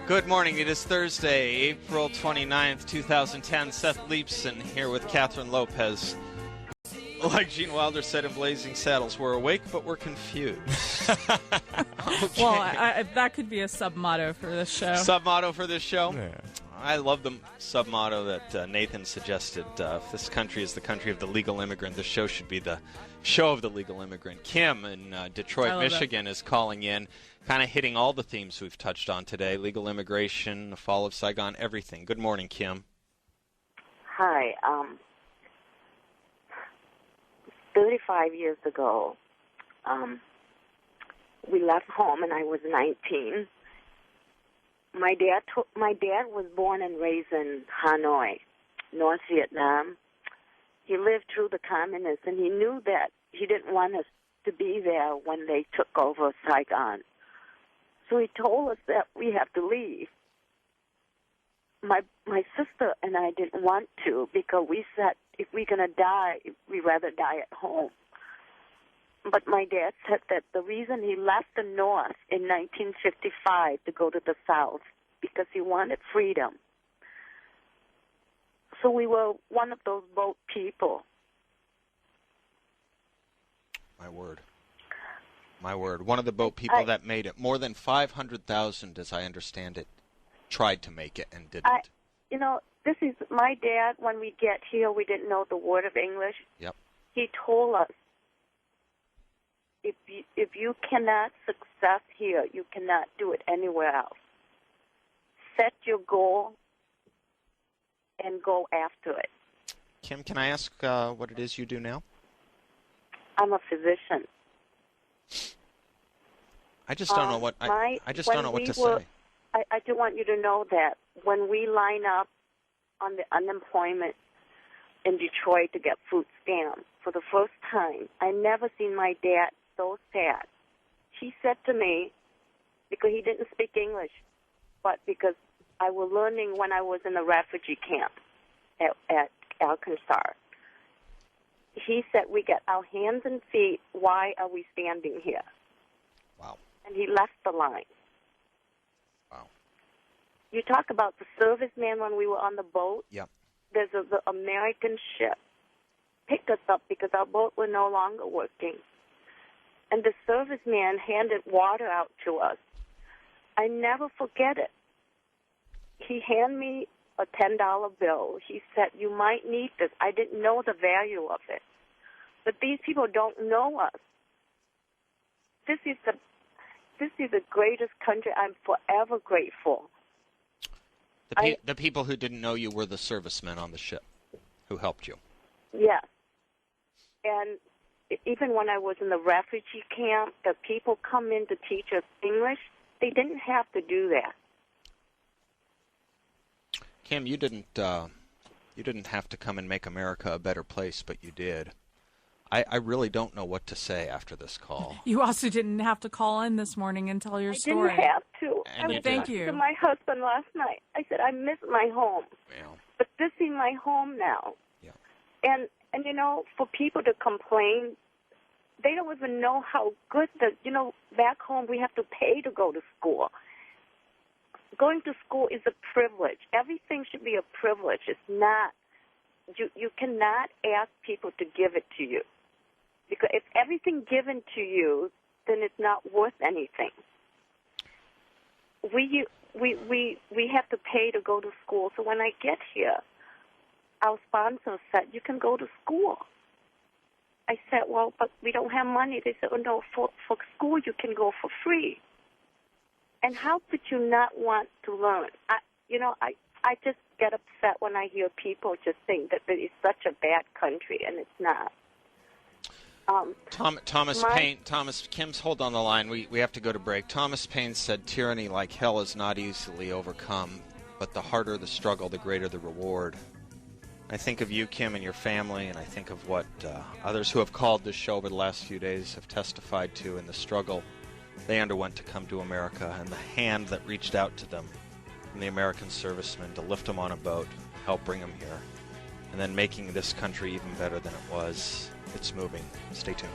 Good morning. It is Thursday, April 29th, 2010. Seth Leapson here with Catherine Lopez. Like Gene Wilder said in Blazing Saddles, we're awake, but we're confused. Okay. Well, that could be a sub-motto for this show. Sub-motto for this show? Yeah. I love the sub-motto that Nathan suggested. If this country is the country of the legal immigrant, this show should be the show of the legal immigrant. Kim in Detroit, Michigan is calling in, kind of hitting all the themes we've touched on today. Legal immigration, the fall of Saigon, everything. Good morning, Kim. Hi. 35 years ago, we left home, and I was 19. My dad was born and raised in Hanoi, North Vietnam. He lived through the communists, and he knew that he didn't want us to be there when they took over Saigon. So he told us that we have to leave. My sister and I didn't want to, because we said if we're going to die, we'd rather die at home. But my dad said that the reason he left the North in 1955 to go to the South, because he wanted freedom. So we were one of those boat people. My word. My word. One of the boat people that made it. More than 500,000, as I understand it, tried to make it and didn't. This is my dad. When we get here, we didn't know the word of English. Yep. He told us, if you cannot success here, you cannot do it anywhere else. Set your goal and go after it. Kim, can I ask what it is you do now? I'm a physician. I just don't know what I just don't know what to say. I do want you to know that when we line up on the unemployment in Detroit to get food stamps for the first time, I never seen my dad so sad. He said to me, because he didn't speak English, but because I was learning when I was in a refugee camp at Arkansas, he said, we got our hands and feet, why are we standing here? Wow. And he left the line. Wow. You talk about the serviceman when we were on the boat. Yep. There's the American ship picked us up because our boat was no longer working. And the serviceman handed water out to us. I never forget it. He handed me a $10 bill. He said, you might need this. I didn't know the value of it. But these people don't know us. This is the greatest country. I'm forever grateful. The people who didn't know you were the servicemen on the ship who helped you. Yes. And even when I was in the refugee camp, the people come in to teach us English. They didn't have to do that. Kim, you didn't have to come and make America a better place, but you did. I really don't know what to say after this call. You also didn't have to call in this morning and tell your story. I didn't have to. And I was thank talking you. to my husband last night. I said, I miss my home. Yeah. But this is my home now. Yeah. And for people to complain, they don't even know how good back home we have to pay to go to school. Going to school is a privilege. Everything should be a privilege. It's not. You cannot ask people to give it to you. Because if everything given to you, then it's not worth anything. We have to pay to go to school. So when I get here, our sponsor said, you can go to school. I said, well, but we don't have money. They said, oh, no, for school you can go for free. And how could you not want to learn? I just get upset when I hear people just think that it is such a bad country, and it's not. Thomas Paine, Kim's, hold on the line. We have to go to break. Thomas Paine said, tyranny like hell is not easily overcome, but the harder the struggle, the greater the reward. I think of you, Kim, and your family, and I think of what others who have called this show over the last few days have testified to in the struggle they underwent to come to America, and the hand that reached out to them from the American servicemen to lift them on a boat, help bring them here, and then making this country even better than it was. It's moving. Stay tuned.